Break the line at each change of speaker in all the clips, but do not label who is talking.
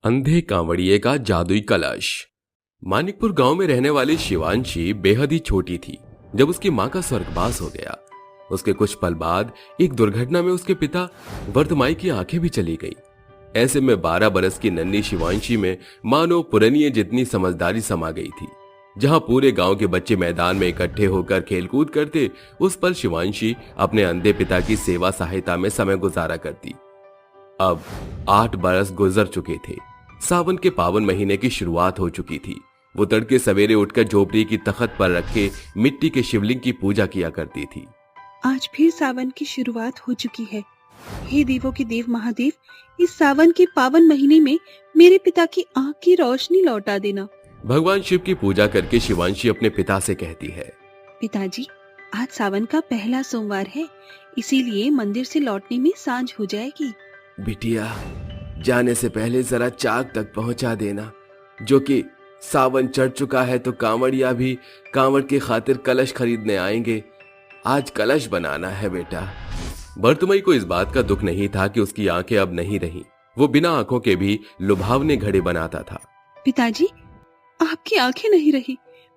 अंधे कांवड़िए का जादुई कलश। मानिकपुर गांव में रहने वाली शिवांशी बेहद ही छोटी थी जब उसकी मां का स्वर्गवास हो गया। उसके कुछ पल बाद एक दुर्घटना में उसके पिता वर्तमाई की आंखें भी चली गई। ऐसे में 12 बरस की नन्ही शिवांशी में मानो पुरनिये जितनी समझदारी समा गई थी। जहां पूरे गांव के बच्चे मैदान में इकट्ठे होकर खेलकूद करते, उस पर शिवांशी अपने अंधे पिता की सेवा सहायता में समय गुजारा करती। अब 8 बरस गुजर चुके थे। सावन के पावन महीने की शुरुआत हो चुकी थी। वो तड़के सवेरे उठकर झोपड़ी की तख्त पर रखे मिट्टी के शिवलिंग की पूजा किया करती थी।
आज फिर सावन की शुरुआत हो चुकी है। हे देवों के देव महादेव, इस सावन के पावन महीने में मेरे पिता की आंख की रोशनी लौटा देना।
भगवान शिव की पूजा करके शिवांशी अपने पिता से कहती है,
पिताजी, आज सावन का पहला सोमवार है, इसीलिए मंदिर से लौटने में सांझ हो जाएगी।
बिटिया, जाने से पहले जरा चाक तक पहुंचा देना, जो कि सावन चढ़ चुका है तो कांवड़िया भी कांवड़ की खातिर कलश खरीदने आएंगे। आज कलश बनाना है बेटा। बरतुमई को इस बात का दुख नहीं था कि उसकी आंखें अब नहीं रहीं। वो बिना आंखों के भी लुभावने घड़े बनाता था।
पिताजी, आपकी आंखें नहीं रही,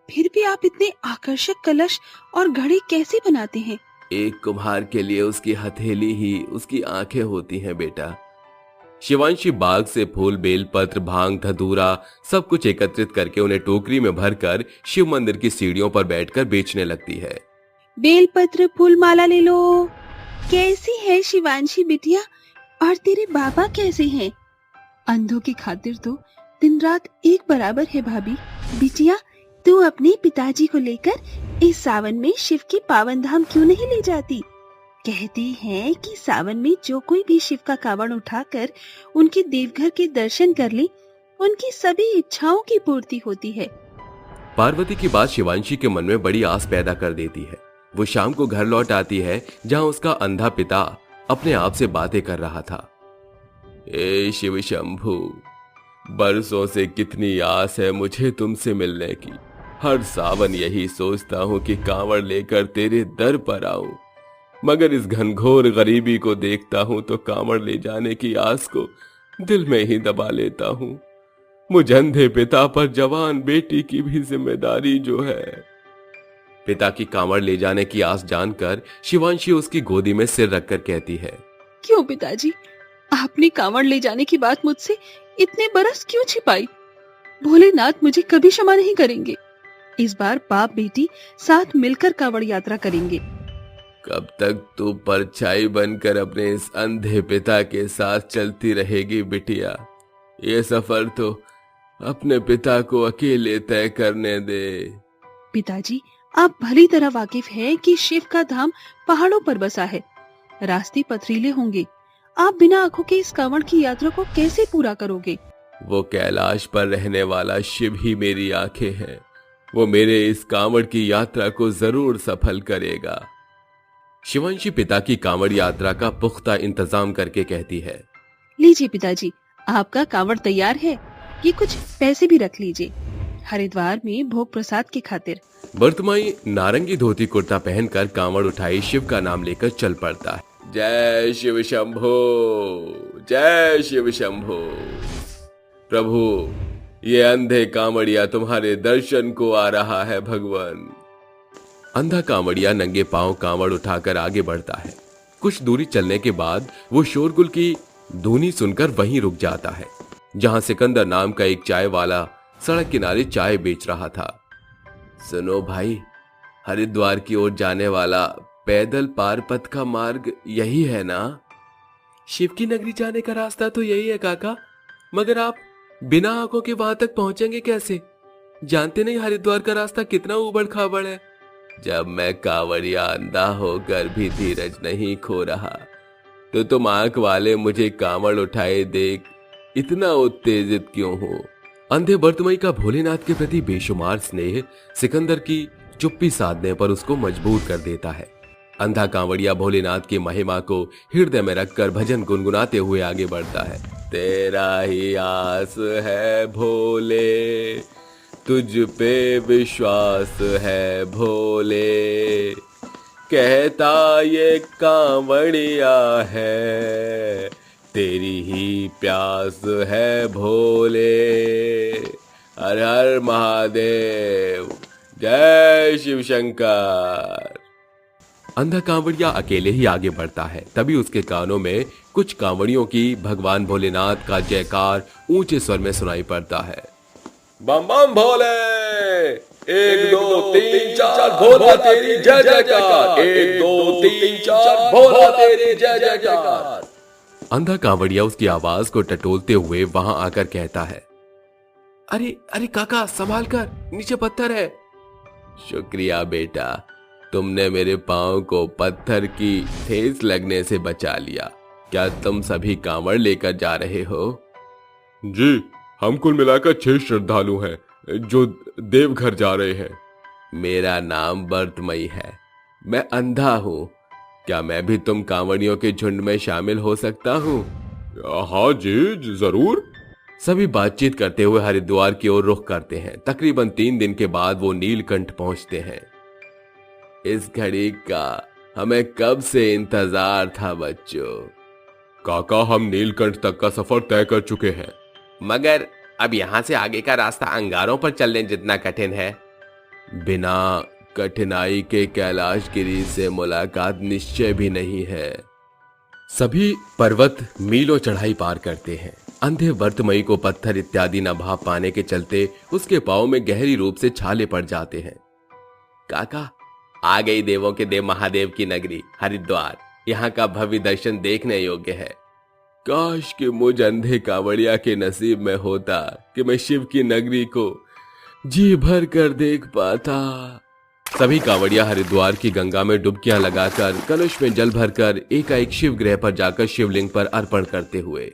फिर भी आप इतने आकर्षक कलश और घड़े कैसे बनाते हैं?
एक कुम्हार के लिए उसकी हथेली ही उसकी आंखें होती हैं बेटा। शिवांशी बाग से फूल, बेल पत्र, भांग, धतूरा सब कुछ एकत्रित करके उन्हें टोकरी में भरकर शिव मंदिर की सीढ़ियों पर बैठकर बेचने लगती है।
बेल पत्र, फूल माला ले लो। कैसी है शिवांशी बिटिया? और तेरे बाबा कैसे हैं? अंधों की खातिर तो दिन रात एक बराबर है भाभी। बिटिया, तू अपने पिताजी को लेकर इस सावन में शिव की पावन धाम क्यों नहीं ले जाती? कहते हैं कि सावन में जो कोई भी शिव का कावड़ उठाकर उनके देवघर के दर्शन कर ले, उनकी सभी इच्छाओं की पूर्ति होती है।
पार्वती की बात शिवांशी के मन में बड़ी आस पैदा कर देती है। वो शाम को घर लौट आती है, जहां उसका अंधा पिता अपने आप से बातें कर रहा था। ए शिव शंभू, बरसों से कितनी आस है मुझे तुमसे मिलने की। हर सावन यही सोचता हूँ कि कांवड़ लेकर तेरे दर पर आऊं, मगर इस घनघोर गरीबी को देखता हूं तो कांवड़ ले जाने की आस को दिल में ही दबा लेता हूं। मुझ अंधे पिता पर जवान बेटी की भी जिम्मेदारी जो है। पिता की कांवड़ ले जाने की आस जानकर शिवांशी उसकी गोदी में सिर रखकर कहती है,
क्यों पिताजी, आपने कांवड़ ले जाने की बात मुझसे इतने बरस क्यों छिपाई? भोलेनाथ मुझे कभी क्षमा नहीं करेंगे। इस बार बाप बेटी साथ मिलकर कांवड़ यात्रा करेंगे।
कब तक तू परछाई बनकर अपने इस अंधे पिता के साथ चलती रहेगी बिटिया? ये सफर तो अपने पिता को अकेले तय करने दे।
पिताजी, आप भली तरह वाकिफ हैं कि शिव का धाम पहाड़ों पर बसा है। रास्ते पथरीले होंगे। आप बिना आंखों के इस कांवड़ की यात्रा को कैसे पूरा करोगे?
वो कैलाश पर रहने वाला शिव ही मेरी आंखें हैं। वो मेरे इस कांवड़ की यात्रा को जरूर सफल करेगा। शिवांशी पिता की कांवड़ यात्रा का पुख्ता इंतजाम करके कहती है,
लीजिए पिताजी, आपका कांवड़ तैयार है। ये कुछ पैसे भी रख लीजिए, हरिद्वार में भोग प्रसाद की खातिर।
बरतुमाई नारंगी धोती कुर्ता पहनकर कांवड़ उठाई शिव का नाम लेकर चल पड़ता है। जय शिव शंभो, जय शिव शंभो। प्रभु, ये अंधे कांवड़िया तुम्हारे दर्शन को आ रहा है भगवान। अंधा कांवड़िया नंगे पांव कांवड़ उठाकर आगे बढ़ता है। कुछ दूरी चलने के बाद वो शोरगुल की धुनी सुनकर वहीं रुक जाता है, जहां सिकंदर नाम का एक चाय वाला सड़क किनारे चाय बेच रहा था। सुनो भाई, हरिद्वार की ओर जाने वाला पैदल पार पथ का मार्ग यही है ना? शिव की नगरी जाने का रास्ता तो यही है काका, मगर आप बिना आंखों के वहां तक पहुंचेंगे कैसे? जानते नहीं हरिद्वार का रास्ता कितना उबड़ खाबड़ है। जब मैं कांवड़िया अंधा होकर भी धीरज नहीं खो रहा, तो तुम आंख वाले मुझे कांवड़ उठाए देख इतना उत्तेजित क्यों हो? अंधे बरतुमई का भोलेनाथ के प्रति बेशुमार स्नेह सिकंदर की चुप्पी साधने पर उसको मजबूर कर देता है। अंधा कांवड़िया भोलेनाथ की महिमा को हृदय में रखकर भजन गुनगुनाते हुए आगे बढ़ता है। तेरा ही आस है भोले, तुझ पे विश्वास है भोले, कहता ये कांवड़िया है, तेरी ही प्यास है भोले, हर हर महादेव, जय शिव शंकर। अंधा कांवड़िया अकेले ही आगे बढ़ता है। तभी उसके कानों में कुछ कांवड़ियों की भगवान भोलेनाथ का जयकार ऊंचे स्वर में सुनाई पड़ता है। बम बम भोले, 1 2 3 4 भोला तेरी जय जयकार, 1 2 3 4 भोला तेरी जय जयकार। अंधा कांवड़िया उसकी आवाज को टटोलते हुए वहां आकर कहता है, अरे अरे काका संभाल कर, नीचे पत्थर है। शुक्रिया बेटा, तुमने मेरे पांव को पत्थर की ठेस लगने से बचा लिया। क्या तुम सभी कांवड़ लेकर जा रहे हो? जी, हम कुल मिलाकर 6 श्रद्धालु हैं जो देवघर जा रहे हैं। मेरा नाम बर्तमई है, मैं अंधा हूँ। क्या मैं भी तुम कांवड़ियों के झुंड में शामिल हो सकता हूँ? हाँ जी जरूर। सभी बातचीत करते हुए हरिद्वार की ओर रुख करते हैं। तकरीबन 3 दिन के बाद वो नीलकंठ पहुंचते हैं। इस घड़ी का हमें कब से इंतजार था बच्चों। काका, हम नीलकंठ तक का सफर तय कर चुके हैं, मगर अब यहाँ से आगे का रास्ता अंगारों पर चलने जितना कठिन है। बिना कठिनाई के कैलाशगिरी से मुलाकात निश्चय भी नहीं है। सभी पर्वत मीलों चढ़ाई पार करते हैं। अंधे वर्तमई को पत्थर इत्यादि न भाप पाने के चलते उसके पांव में गहरी रूप से छाले पड़ जाते हैं। काका, आ गई देवों के देव महादेव की नगरी हरिद्वार। यहाँ का भव्य दर्शन देखने योग्य है। काश कि मुझ अंधे कांवड़िया के नसीब में होता कि मैं शिव की नगरी को जी भर कर देख पाता। सभी कांवड़िया हरिद्वार की गंगा में डुबकियां लगाकर कलश में जल भरकर एकाएक शिव गृह पर जाकर शिवलिंग पर अर्पण करते हुए,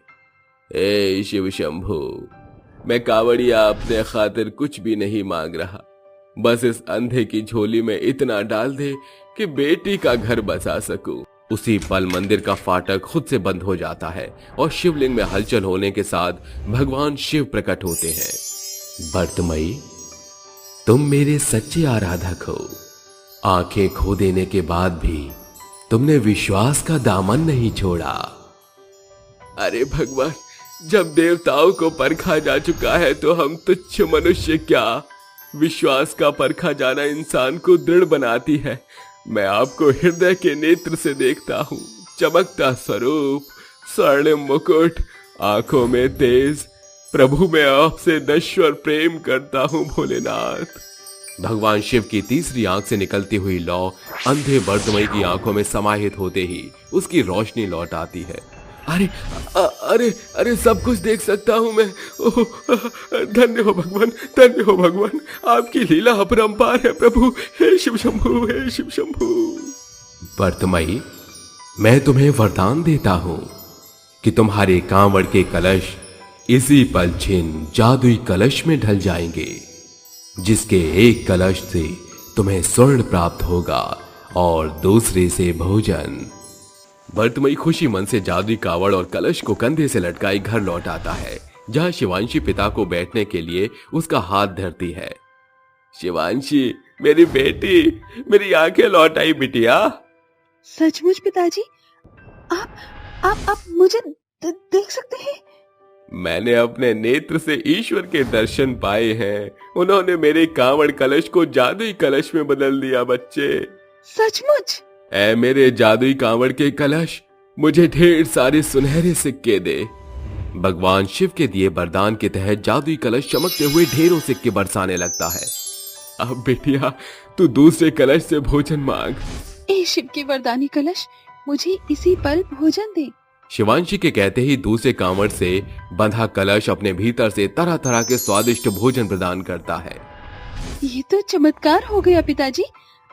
ए शिव शंभु, मैं कांवड़िया अपने खातिर कुछ भी नहीं मांग रहा। बस इस अंधे की झोली में इतना डाल दे कि बेटी का घर बसा सकूं। उसी पल मंदिर का फाटक खुद से बंद हो जाता है और शिवलिंग में हलचल होने के साथ भगवान शिव प्रकट होते हैं। बर्तमई, तुम मेरे सच्चे आराधक हो। आंखें खो देने के बाद भी तुमने विश्वास का दामन नहीं छोड़ा। अरे भगवान, जब देवताओं को परखा जा चुका है तो हम तुच्छ मनुष्य क्या। विश्वास का परखा जाना इंसान को दृढ़ बनाती है। मैं आपको हृदय के नेत्र से देखता हूँ। चमकता स्वरूप, स्वर्णिम मुकुट, आंखों में तेज, प्रभु मैं आपसे नश्वर प्रेम करता हूँ भोलेनाथ। भगवान शिव की तीसरी आंख से निकलती हुई लौ अंधे वर्तमई की आंखों में समाहित होते ही उसकी रोशनी लौट आती है। अरे अरे अरे, सब कुछ देख सकता हूं मैं। ओह, धन्य हो भगवान, धन्य हो भगवान, आपकी लीला अपरंपार है प्रभु। हे शिव शंभु, हे शिव शंभु। वर्तमई, मैं तुम्हें वरदान देता हूं कि तुम्हारे कांवड़ के कलश इसी पल छिन्न जादुई कलश में ढल जाएंगे, जिसके एक कलश से तुम्हें स्वर्ण प्राप्त होगा और दूसरे से भोजन। वर्तमई खुशी मन से जादुई कावड़ और कलश को कंधे से लटकाई घर लौट आता है, जहां शिवांशी पिता को बैठने के लिए उसका हाथ धरती है। शिवांशी, मेरी बेटी, मेरी आंखें लौट आई बिटिया।
सचमुच पिताजी, आप मुझे देख सकते हैं?
मैंने अपने नेत्र से ईश्वर के दर्शन पाए हैं। उन्होंने मेरे कांवड़ कलश को जादुई कलश में बदल दिया बच्चे।
सचमुच?
ऐ मेरे जादुई कांवड़ के कलश, मुझे ढेर सारे सुनहरे सिक्के दे। भगवान शिव के दिए वरदान के तहत जादुई कलश चमकते हुए ढेरों सिक्के बरसाने लगता है। अब बेटिया, तू दूसरे कलश से भोजन मांग।
ए शिव के वरदानी कलश, मुझे इसी पल भोजन दे।
शिवांशी के कहते ही दूसरे कांवड़ से बंधा कलश अपने भीतर से तरह तरह के स्वादिष्ट भोजन प्रदान करता है।
ये तो चमत्कार हो गया पिताजी।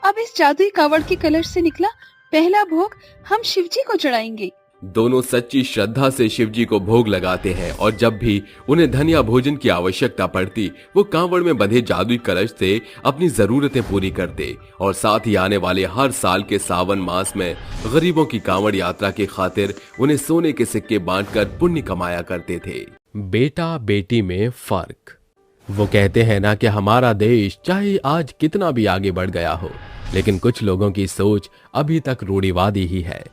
अब इस जादुई कावड़ के कलश से निकला पहला भोग हम शिवजी को चढ़ाएंगे।
दोनों सच्ची श्रद्धा से शिवजी को भोग लगाते हैं और जब भी उन्हें धन या भोजन की आवश्यकता पड़ती, वो कांवड़ में बंधे जादुई कलश से अपनी जरूरतें पूरी करते और साथ ही आने वाले हर साल के सावन मास में गरीबों की कांवड़ यात्रा की खातिर उन्हें सोने के सिक्के बांटकर पुण्य कमाया करते थे। बेटा बेटी में फर्क। वो कहते हैं ना कि हमारा देश चाहे आज कितना भी आगे बढ़ गया हो, लेकिन कुछ लोगों की सोच अभी तक रूढ़िवादी ही है।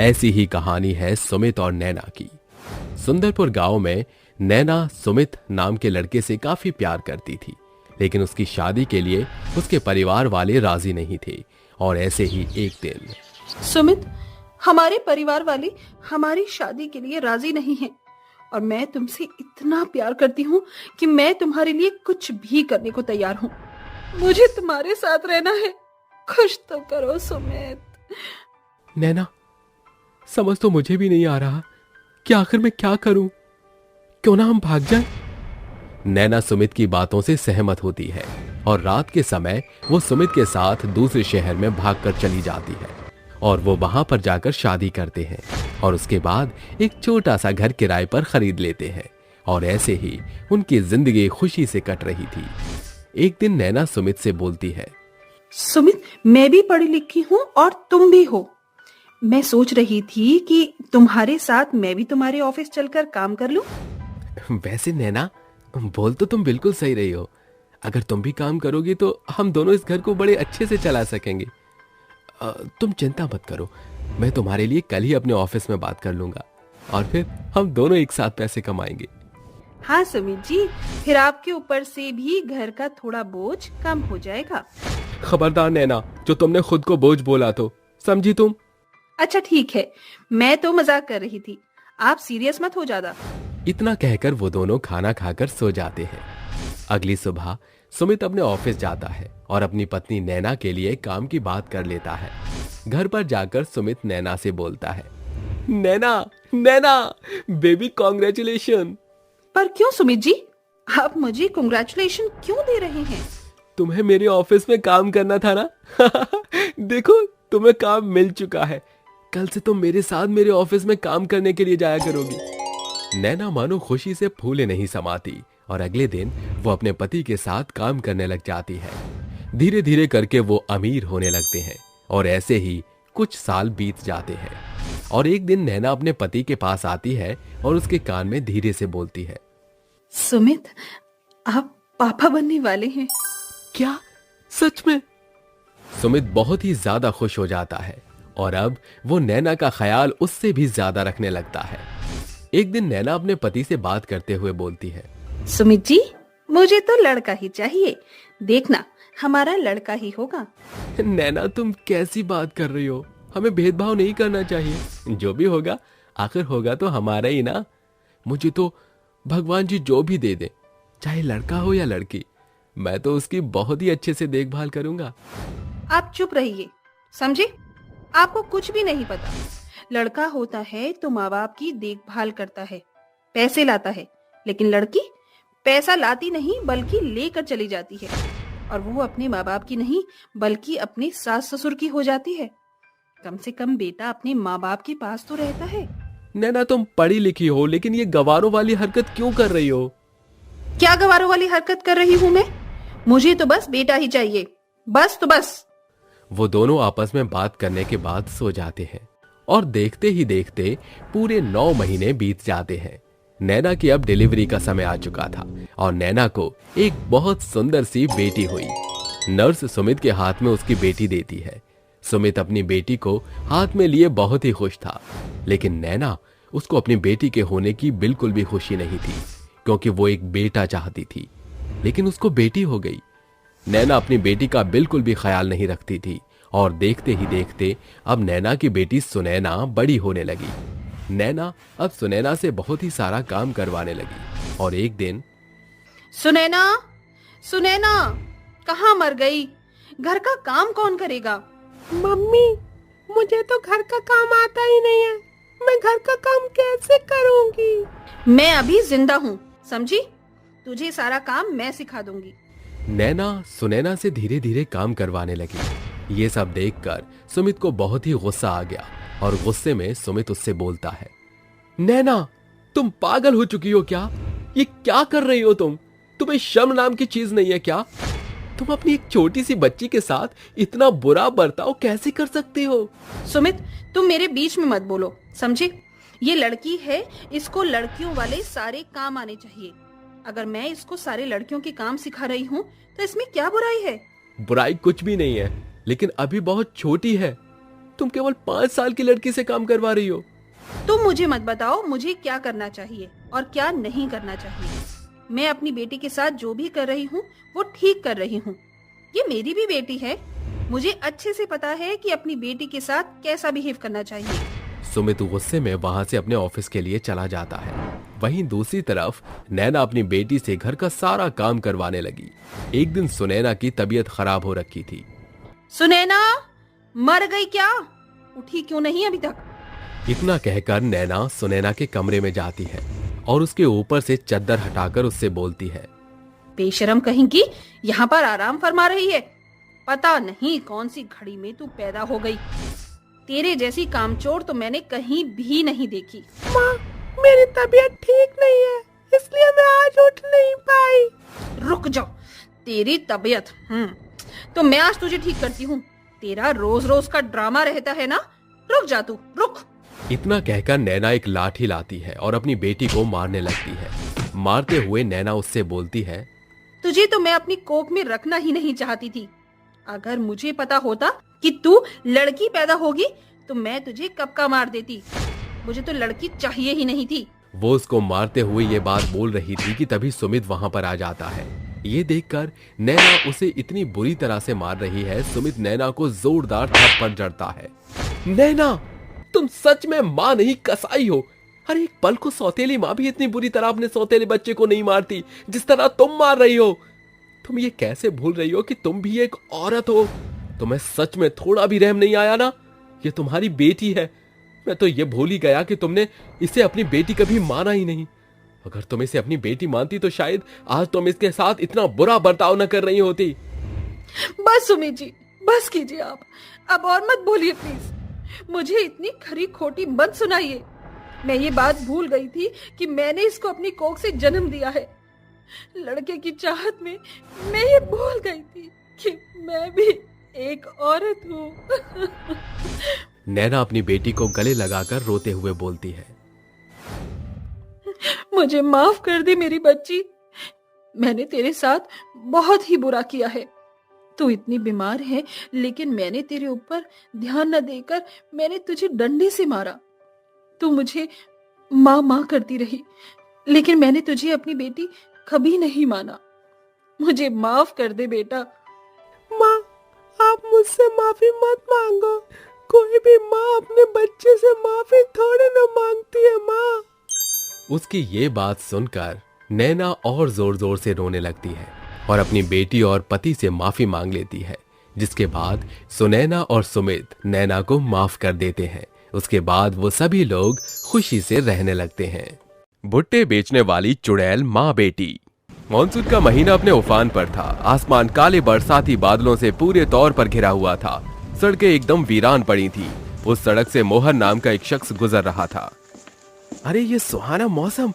ऐसी ही कहानी है सुमित और नैना की। सुंदरपुर गांव में नैना सुमित नाम के लड़के से काफी प्यार करती थी, लेकिन उसकी शादी के लिए उसके परिवार वाले राजी नहीं थे। और ऐसे ही एक दिन
सुमित, हमारे परिवार वाले हमारी शादी के लिए राजी नहीं हैं और मैं तुमसे इतना प्यार करती हूँ कि मैं तुम्हारे लिए कुछ भी करने को तैयार हूँ। मुझे तुम्हारे साथ रहना है, खुश तो करो सुमित।
नैना, समझ तो मुझे भी नहीं आ रहा कि आखिर मैं क्या करूं। क्यों ना हम भाग जाएं? नैना सुमित की बातों से सहमत होती है और रात के समय वो सुमित के साथ दूसरे शहर में भागकर चली जाती है और वो वहां पर जाकर शादी करते हैं और उसके बाद एक छोटा सा घर किराए पर खरीद लेते हैं। और ऐसे ही उनकी जिंदगी खुशी से कट रही थी। एक दिन नैना सुमित से बोलती है,
सुमित, मैं भी पढ़ी लिखी हूँ और तुम भी हो। मैं सोच रही थी कि तुम्हारे साथ मैं भी तुम्हारे ऑफिस चलकर काम कर लूं।
वैसे नैना, बोल तो तुम बिल्कुल सही रही हो। अगर तुम भी काम करोगी तो हम दोनों इस घर को बड़े अच्छे से चला सकेंगे। तुम चिंता मत करो, मैं तुम्हारे लिए कल ही अपने ऑफिस में बात कर लूंगा और फिर हम दोनों एक साथ पैसे कमाएंगे।
हाँ सुमित जी, फिर आपके ऊपर से भी घर का थोड़ा बोझ कम हो जाएगा।
खबरदार नैना, जो तुमने खुद को बोझ बोला तो समझी तुम?
अच्छा ठीक है, मैं तो मजाक कर रही थी, आप सीरियस मत हो ज्यादा।
इतना कहकर वो दोनों खाना खाकर सो जाते हैं। अगली सुबह सुमित अपने ऑफिस जाता है और अपनी पत्नी नैना के लिए काम की बात कर लेता है। घर पर जाकर सुमित नैना से बोलता है, नैना नैना बेबी, कॉन्ग्रेचुलेशन।
पर क्यों सुमित जी, आप मुझे कांग्रेचुलेशन क्यों दे रहे हैं?
तुम्हें मेरे ऑफिस में काम करना था ना। देखो, तुम्हें काम मिल चुका है। कल से तुम मेरे साथ मेरे ऑफिस में काम करने के लिए जाया करोगी। नैना मानो खुशी से फूले नहीं समाती और अगले दिन वो अपने पति के साथ काम करने लग जाती है। धीरे धीरे करके वो अमीर होने लगते हैं और ऐसे ही कुछ साल बीत जाते हैं। और एक दिन नैना अपने पति के पास आती है और उसके कान में धीरे से बोलती है,
सुमित, आप पापा बनने वाले हैं।
क्या? सच में? सुमित बहुत ही ज्यादा खुश हो जाता है और अब वो नैना का ख्याल उससे भी ज्यादा रखने लगता है। एक दिन नैना अपने पति से बात करते हुए बोलती है,
सुमित जी, मुझे तो लड़का ही चाहिए, देखना हमारा लड़का ही होगा।
नैना, तुम कैसी बात कर रही हो? हमें भेदभाव नहीं करना चाहिए। जो भी होगा आखिर होगा तो हमारा ही ना। मुझे तो भगवान जी जो भी दे दे, चाहे लड़का हो या लड़की, मैं तो उसकी बहुत ही अच्छे से देखभाल करूंगा।
आप चुप रहिए, समझे? आपको कुछ भी नहीं पता। लड़का होता है तो माँ बाप की देखभाल करता है, पैसे लाता है, लेकिन लड़की पैसा लाती नहीं बल्कि लेकर चली जाती है, और वो अपने माँ बाप की नहीं बल्कि अपने सास ससुर की हो जाती है। कम से कम बेटा अपने माँ बाप के पास तो रहता है।
नैना, तुम पढ़ी लिखी हो, लेकिन ये गवारों वाली हरकत क्यों कर रही हो?
क्या गवारों वाली हरकत कर रही हूँ मैं? मुझे तो बस बेटा ही चाहिए, बस तो बस।
वो दोनों आपस में बात करने के बाद सो जाते हैं और देखते ही देखते पूरे 9 महीने बीत जाते हैं। नैना की अब डिलीवरी का समय आ चुका था और नैना को एक बहुत सुंदर सी बेटी हुई। नर्स सुमित के हाथ में उसकी बेटी देती है। सुमित अपनी बेटी को हाथ में लिए बहुत ही खुश था, लेकिन नैना उसको अपनी बेटी के होने की बिल्कुल भी खुशी नहीं थी, क्योंकि वो एक बेटा चाहती थी, लेकिन उसको बेटी हो गई। नैना अपनी बेटी का बिल्कुल भी ख्याल नहीं रखती थी और देखते ही देखते अब नैना की बेटी सुनैना बड़ी होने लगी। नैना अब सुनैना से बहुत ही सारा काम करवाने लगी और एक दिन,
सुनैना, सुनैना, कहाँ मर गई? घर का काम कौन करेगा?
मम्मी, मुझे तो घर का काम आता ही नहीं है, मैं घर का काम कैसे करूंगी?
मैं अभी जिंदा हूँ, समझी? तुझे सारा काम मैं सिखा दूंगी।
नैना सुनैना से धीरे धीरे काम करवाने लगी। ये सब देखकर सुमित को बहुत ही गुस्सा आ गया और गुस्से में सुमित उससे बोलता है, नैना, तुम पागल हो चुकी हो क्या? ये क्या कर रही हो तुम? तुम्हें शर्म नाम की चीज नहीं है क्या? तुम अपनी एक छोटी सी बच्ची के साथ इतना बुरा बर्ताव कैसे कर सकती हो?
सुमित, तुम मेरे बीच में मत बोलो, समझे? ये लड़की है, इसको लड़कियों वाले सारे काम आने चाहिए। अगर मैं इसको सारे लड़कियों के काम सिखा रही हूँ तो इसमें क्या बुराई है?
बुराई कुछ भी नहीं है, लेकिन अभी बहुत छोटी है। तुम केवल 5 साल की लड़की से काम करवा रही हो।
तुम मुझे मत बताओ मुझे क्या करना चाहिए और क्या नहीं करना चाहिए। मैं अपनी बेटी के साथ जो भी कर रही हूँ वो ठीक कर रही हूँ। ये मेरी भी बेटी है, मुझे अच्छे से पता है कि अपनी बेटी के साथ कैसा बिहेव करना चाहिए।
सुमित गुस्से में वहां से अपने ऑफिस के लिए चला जाता है। वहीं दूसरी तरफ नैना अपनी बेटी से घर का सारा काम करवाने लगी। एक दिन सुनैना की तबीयत खराब हो रखी थी।
सुनैना मर गई क्या? उठी क्यों नहीं अभी तक?
इतना कहकर नैना सुनैना के कमरे में जाती है और उसके ऊपर से चद्दर हटाकर उससे बोलती है,
बेशरम कहीं की, यहाँ पर आराम फरमा रही है। पता नहीं कौन सी घड़ी में तू पैदा हो गई। तेरे जैसी कामचोर तो मैंने कहीं भी नहीं देखी।
माँ, मेरी तबीयत ठीक नहीं है, इसलिए मैं आज उठ नहीं पाई।
रुक जाओ, तेरी तबीयत तो मैं आज तुझे ठीक करती हूँ। तेरा रोज रोज का ड्रामा रहता है ना। रुक जा तू, रुक।
इतना कहकर नैना एक लाठी लाती है और अपनी बेटी को मारने लगती है। मारते हुए नैना उससे बोलती है,
तुझे तो मैं अपनी कोख में रखना ही नहीं चाहती थी। अगर मुझे पता होता कि तू लड़की पैदा होगी तो मैं तुझे कब का मार देती। मुझे तो लड़की चाहिए ही नहीं थी।
वो उसको मारते हुए ये बात बोल रही थी कि तभी सुमित वहां पर आ जाता है। ये देखकर नैना उसे इतनी बुरी तरह से मार रही है। सुमित नैना को जोरदार थप्पड़ जड़ता है। नैना, तुम सच में माँ नहीं कसाई हो। अरे एक पल को सौतेली माँ भी इतनी बुरी तरह अपने सौतेले बच्चे को नहीं मारती जिस तरह तुम मार रही हो। तुम ये कैसे भूल रही हो कि तुम भी एक औरत हो? तुम्हें सच में थोड़ा भी रहम नहीं आया ना? ये तुम्हारी बेटी है। मैं तो ये भूल ही गया कि तुमने इसे अपनी बेटी कभी माना ही नहीं। अगर तुम इसे अपनी बेटी मानती तो शायद आज तुम इसके साथ इतना बुरा बर्ताव न कर रही होती।
बस सुमित जी, बस कीजिए आप। अब और मत बोलिए प्लीज। मुझे इतनी खरी खोटी मत सुनाइए। मैं ये बात भूल गई थी कि मैंने इसको अपनी कोख से जन्म दिया है। लड़के की चाहत में मैं ये भूल गई थी कि मैं भी एक औरत हूँ।
नैना अपनी बेटी को गले लगाकर रोते हुए बोलती है,
मुझे माफ कर दे मेरी बच्ची। मैंने तेरे साथ बहुत ही बुरा किया है। तू इतनी बीमार है लेकिन मैंने तेरे ऊपर ध्यान न देकर मैंने तुझे डंडे से मारा। तू मुझे माँ माँ करती रही लेकिन मैंने तुझे अपनी बेटी कभी नहीं माना। मुझे माफ कर दे बेटा।
माँ, आप मुझसे माफी मत मांगो। कोई भी माँ अपने बच्चे से माफी थोड़ी ना मांगती है माँ।
उसकी ये बात सुनकर नैना और जोर जोर से रोने लगती है और अपनी बेटी और पति से माफी मांग लेती है। जिसके बाद सुनैना और सुमित नैना को माफ कर देते हैं। उसके बाद वो सभी लोग खुशी से रहने लगते हैं। भुट्टे बेचने वाली चुड़ैल माँ बेटी। मानसून का महीना अपने उफान पर था। आसमान काले बरसाती बादलों से पूरे तौर पर घिरा हुआ था। सड़कें एकदम वीरान पड़ी थी। उस सड़क से मोहन नाम का एक शख्स गुजर रहा था। अरे ये सुहाना मौसम,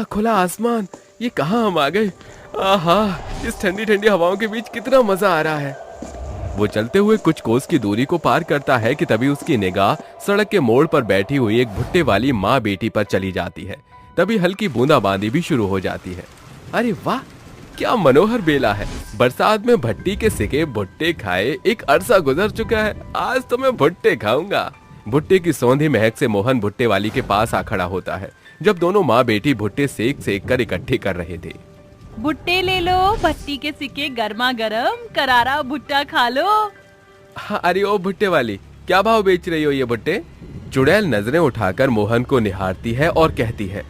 खुला आसमान, ये कहाँ हम आ गए? आहा, इस ठंडी ठंडी हवाओं के बीच कितना मजा आ रहा है। वो चलते हुए कुछ कोस की दूरी को पार करता है कि तभी उसकी निगाह सड़क के मोड़ पर बैठी हुई एक भुट्टे वाली माँ बेटी पर चली जाती है। तभी हल्की बूंदाबांदी भी शुरू हो जाती है। अरे वाह, क्या मनोहर बेला है। बरसात में भट्टी के सिके भुट्टे खाए एक अरसा गुजर चुका है। आज तो मैं भुट्टे खाऊंगा। भुट्टे की सौंधी महक से मोहन भुट्टे वाली के पास आ खड़ा होता है जब दोनों माँ बेटी भुट्टे सेक सेक कर इकट्ठे कर रहे थे।
भुट्टे ले लो, भट्टी के सिके गर्मा गर्म, करारा भुट्टा खा लो।
अरे ओ भुट्टे वाली, क्या भाव बेच रही हो ये भुट्टे? चुड़ैल नजरें उठाकर मोहन को निहारती है और कहती है,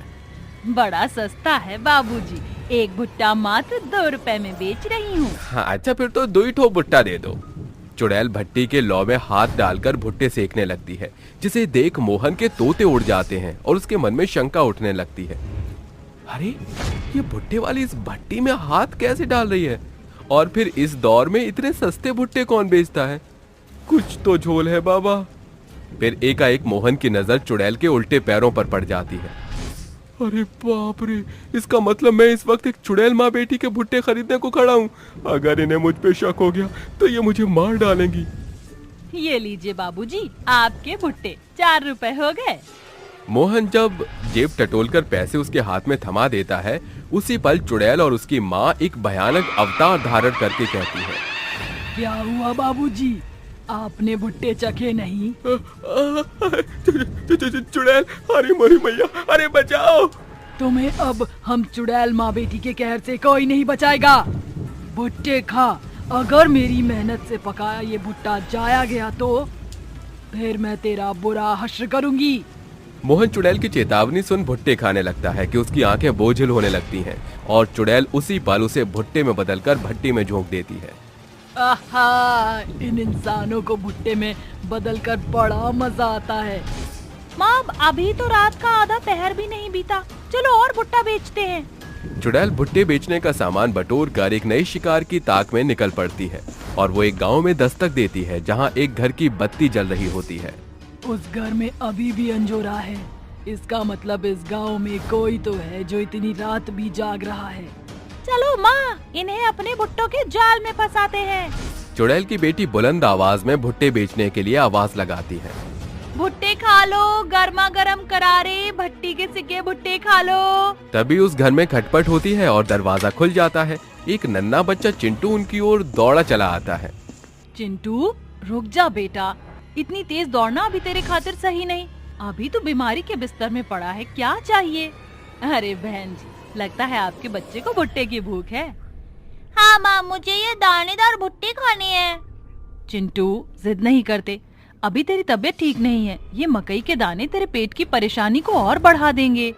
बड़ा सस्ता है बाबूजी, एक भुट्टा मात्र 2 रुपए में बेच रही हूँ।
हाँ अच्छा, फिर तो 2 ही ठो भुट्टा दे दो। चुड़ैल भट्टी के लौ में हाथ डालकर भुट्टे सेकने लगती है, जिसे देख मोहन के तोते उड़ जाते हैं और उसके मन में शंका उठने लगती है। अरे ये भुट्टे वाली इस भट्टी में हाथ कैसे डाल रही है? और फिर इस दौर में इतने सस्ते भुट्टे कौन बेचता है? कुछ तो झोल है बाबा। फिर एकाएक मोहन की नजर चुड़ैल के उल्टे पैरों पर पड़ जाती है। अरे बाप रे, इसका मतलब मैं इस वक्त एक चुड़ैल माँ बेटी के भुट्टे खरीदने को खड़ा हूँ। अगर इन्हें मुझ पे शक हो गया तो ये मुझे मार डालेंगी।
ये लीजिए बाबूजी, आपके भुट्टे 4 रुपए हो गए।
मोहन जब जेब टटोलकर पैसे उसके हाथ में थमा देता है, उसी पल चुड़ैल और उसकी माँ एक भयानक अवतार धारण करके कहती है,
क्या हुआ बाबूजी? आपने भुट्टे चखे नहीं?
चुड़ैल, अरे मोरी मैया, अरे बचाओ।
तुम्हें अब हम चुड़ैल माँ बेटी के कहर से कोई नहीं बचाएगा। भुट्टे खा, अगर मेरी मेहनत से पकाया ये भुट्टा जाया गया तो फिर मैं तेरा बुरा हश्र करूंगी।
मोहन चुड़ैल की चेतावनी सुन भुट्टे खाने लगता है कि उसकी आंखें बोझिल होने लगती हैं और चुड़ैल उसी पल उसे भुट्टे में बदलकर भट्टी में झोंक देती है।
आहा, इन इंसानों को भुट्टे में बदलकर बड़ा मजा आता है। माँ, अभी तो रात का आधा पहर भी नहीं बीता, चलो और भुट्टा बेचते हैं।
चुड़ैल भुट्टे बेचने का सामान बटोर कर एक नई शिकार की ताक में निकल पड़ती है और वो एक गांव में दस्तक देती है जहां एक घर की बत्ती जल रही होती है।
उस घर में अभी भी अंजोरा है, इसका मतलब इस गांव में कोई तो है जो इतनी रात भी जाग रहा है। चलो माँ, इन्हें अपने भुट्टों के जाल में फंसाते हैं।
चुड़ैल की बेटी बुलंद आवाज में भुट्टे बेचने के लिए आवाज लगाती है।
भुट्टे खा लो, गर्मा गर्म करारे भट्टी के सिके भुट्टे खा लो।
तभी उस घर में खटपट होती है और दरवाजा खुल जाता है। एक नन्हा बच्चा चिंटू उनकी ओर दौड़ा चला आता है।
चिंटू, रुक जा बेटा, इतनी तेज दौड़ना अभी तेरे खातिर सही नहीं। अभी तो बीमारी के बिस्तर में पड़ा है, क्या चाहिए? अरे बहन जी, लगता है आपके बच्चे को भुट्टे की भूख है। हाँ माँ, मुझे ये दानेदार भुट्टे खाने हैं। चिंटू, जिद नहीं करते, अभी तेरी तबीयत ठीक नहीं है। ये मकई के दाने तेरे पेट की परेशानी को और बढ़ा देंगे।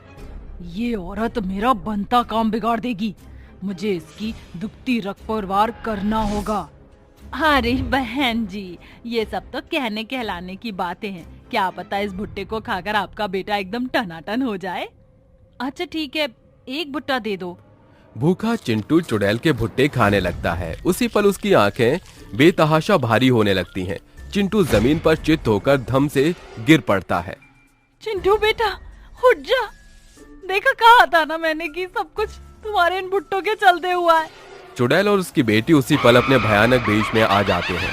ये औरत मेरा बनता काम बिगाड़ देगी, मुझे इसकी दुखती रखपरवार करना होगा। अरे बहन जी, ये सब तो कहने कहलाने की बातें हैं, क्या पता इस भुट्टे को खाकर आपका बेटा एकदम टनाटन हो जाए। अच्छा ठीक है, एक भुट्टा दे दो।
भूखा चिंटू चुड़ैल के भुट्टे खाने लगता है। उसी पल उसकी आंखें बेतहाशा भारी होने लगती हैं। चिंटू जमीन पर चित होकर धम से गिर पड़ता है।
चिंटू बेटा, उठ जा, देखा कहा था ना मैंने कि सब कुछ तुम्हारे इन भुट्टों के चलते हुआ है।
चुड़ैल और उसकी बेटी उसी पल अपने भयानक वेश में आ जाते हैं।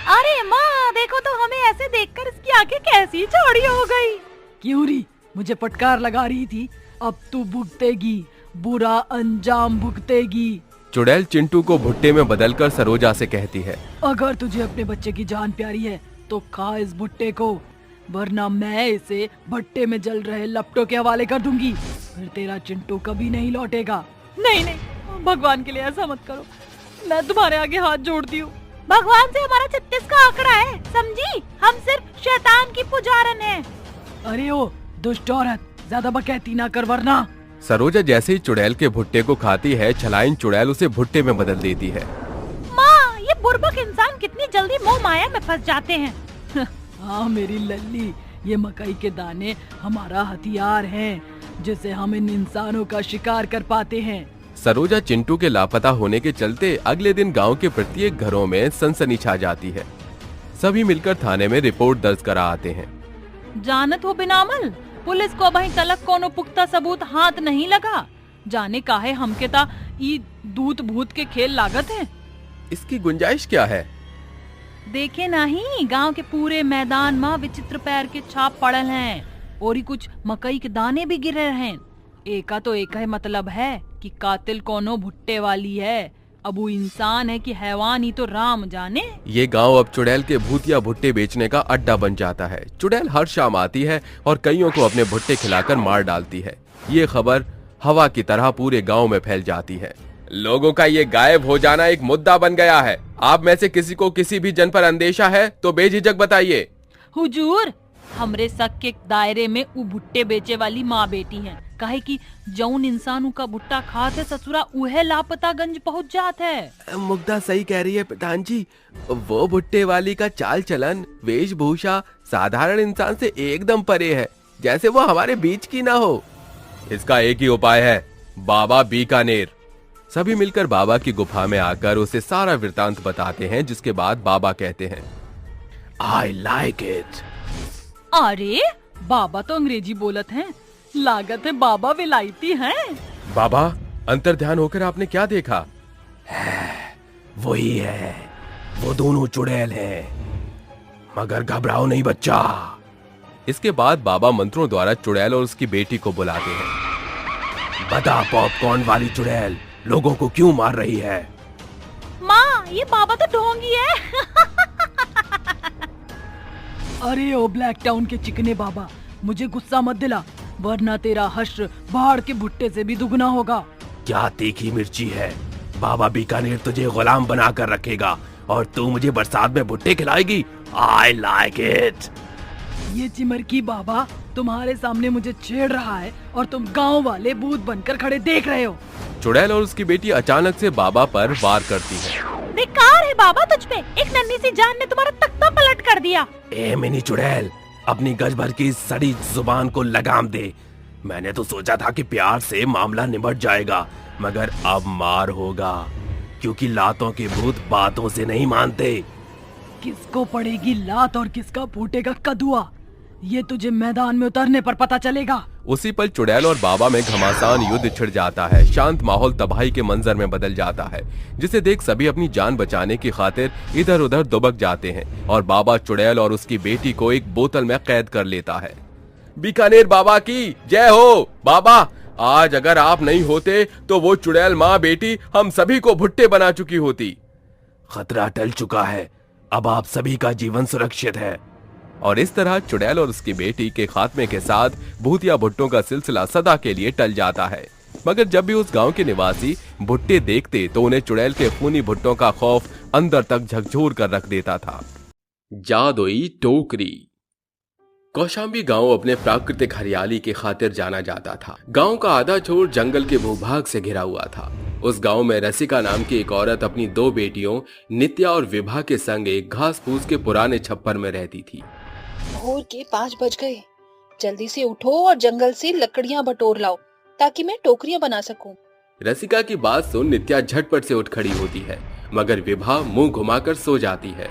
अरे माँ, देखो तो हमें ऐसे देखकर इसकी आंखें कैसी चौड़ी हो गई। क्यों री, मुझे फटकार लगा रही थी, अब तू भुगतेगी, बुरा अंजाम भुगतेगी।
चुड़ैल चिंटू को भुट्टे में बदलकर सरोजा से कहती है,
अगर तुझे अपने बच्चे की जान प्यारी है तो खा इस भुट्टे को, वरना मैं इसे भट्टे में जल रहे लपटों के हवाले कर दूंगी। फिर तेरा चिंटू कभी नहीं लौटेगा। नहीं नहीं, भगवान के लिए ऐसा मत करो, मैं तुम्हारे आगे हाथ जोड़ती हूँ। भगवान से हमारा 36 का आंकड़ा है, समझी? हम सिर्फ शैतान की पुजारन हैं। अरे ओ दुष्ट औरत, ज्यादा बकैती ना कर वरना।
सरोजा जैसे ही चुड़ैल के भुट्टे को खाती है, छलाइन चुड़ैल उसे भुट्टे में बदल देती है।
माँ, ये बुर्बक इंसान कितनी जल्दी मोह माया में फंस जाते हैं। हाँ मेरी लल्ली, ये मकई के दाने हमारा हथियार हैं, जिससे हम इन इंसानों का शिकार कर पाते हैं।
सरोजा चिंटू के लापता होने के चलते अगले दिन गांव के प्रत्येक घरों में सनसनी छा जाती है। सभी मिलकर थाने में रिपोर्ट दर्ज करा आते हैं।
जानत हो बिनामल, पुलिस को वहीं तलक कोनो पुख्ता सबूत हाथ नहीं लगा। जाने काहे हमके ता ई दूत भूत के खेल लागत है।
इसकी गुंजाइश क्या है?
देखे नहीं, गांव के पूरे मैदान में विचित्र पैर के छाप पड़ल हैं और ही कुछ मकई के दाने भी गिरे हैं। एका तो एक है मतलब है कि कातिल कोनो भुट्टे वाली है, अब वो इंसान है कि हैवान ही तो राम जाने।
ये गांव अब चुड़ैल के भूतिया भुट्टे बेचने का अड्डा बन जाता है। चुड़ैल हर शाम आती है और कईयों को अपने भुट्टे खिलाकर मार डालती है। ये खबर हवा की तरह पूरे गांव में फैल जाती है। लोगों का ये गायब हो जाना एक मुद्दा बन गया है। आप में से किसी को किसी भी जन पर अंदेशा है तो बेझिझक बताइए।
हुजूर, हमरे शक के दायरे में उ भुट्टे बेचे वाली माँ बेटी हैं, काहे कि जौन इंसान का भुट्टा खाते ससुरा उहे लापतागंज पहुँच जात है।
मुग्धा सही कह रही है प्रधान जी, वो भुट्टे वाली का चाल चलन वेशभूषा साधारण इंसान से एकदम परे है, जैसे वो हमारे बीच की ना हो। इसका एक ही उपाय है, बाबा बीकानेर। सभी मिलकर बाबा की गुफा में आकर उसे सारा वृतांत बताते हैं, जिसके बाद बाबा कहते हैं, I like it।
अरे बाबा तो अंग्रेजी बोलत हैं, लागत है बाबा विलायती हैं।
बाबा, अंतर ध्यान होकर आपने क्या देखा? वही है, वो दोनों चुड़ैल हैं, मगर घबराओ नहीं बच्चा। इसके बाद बाबा मंत्रों द्वारा चुड़ैल और उसकी बेटी को बुलाते हैं। बता पॉपकॉर्न वाली चुड़ैल लोगों को क्यों मार रही है?
माँ, ये बाबा तो ढोंगी है। अरे ओ ब्लैक टाउन के चिकने बाबा, मुझे गुस्सा मत दिला, वरना तेरा हश्र बाहर के भुट्टे से भी दुगना होगा।
क्या तीखी मिर्ची है, बाबा बीकानेर तुझे गुलाम बना कर रखेगा और तू मुझे बरसात में भुट्टे खिलाएगी। I like it.
ये चिमरकी बाबा तुम्हारे सामने मुझे छेड़ रहा है और तुम गांव वाले भूत बनकर खड़े देख रहे हो।
चुड़ैल और उसकी बेटी अचानक से बाबा पर वार करती है।
बेकार है बाबा तुझ पे, एक नन्ही सी जान ने तुम्हारा तख्ता पलट कर दिया।
ए मिनी चुड़ैल, अपनी गज भर की सड़ी जुबान को लगाम दे। मैंने तो सोचा था कि प्यार से मामला निपट जाएगा, मगर अब मार होगा, क्योंकि लातों के भूत बातों से नहीं मानते।
किसको पड़ेगी लात और किसका फूटेगा कदुआ, ये तुझे मैदान में उतरने पर पता चलेगा।
उसी पल चुड़ैल और बाबा में घमासान युद्ध छिड़ जाता है। शांत माहौल तबाही के मंजर में बदल जाता है, जिसे देख सभी अपनी जान बचाने की खातिर इधर उधर दुबक जाते हैं और बाबा चुड़ैल और उसकी बेटी को एक बोतल में कैद कर लेता है। बीकानेर बाबा की जय हो। बाबा, आज अगर आप नहीं होते तो वो चुड़ैल माँ बेटी हम सभी को भुट्टे बना चुकी होती।
खतरा टल चुका है, अब आप सभी का जीवन सुरक्षित है।
और इस तरह चुड़ैल और उसकी बेटी के खात्मे के साथ भूतिया भुट्टों का सिलसिला सदा के लिए टल जाता है। मगर जब भी उस गांव के निवासी भुट्टे देखते तो उन्हें चुड़ैल के खूनी भुट्टों का खौफ अंदर तक झकझोर कर रख देता था। जादुई टोकरी। कौशाम्बी गांव अपने प्राकृतिक हरियाली की खातिर जाना जाता था। गांव का आधा छोर जंगल के भूभाग से घिरा हुआ था। उस गांव में रसिका नाम की एक औरत अपनी 2 बेटियों नित्या और विभा के संग एक घास फूस के पुराने छप्पर में रहती थी।
भोर के 5 बज गए, जल्दी से उठो और जंगल से लकड़ियां बटोर लाओ ताकि मैं टोकरियां बना सकूं।
रसिका की बात सुन नित्या झटपट से उठ खड़ी होती है, मगर विभा मुंह घुमाकर सो जाती है।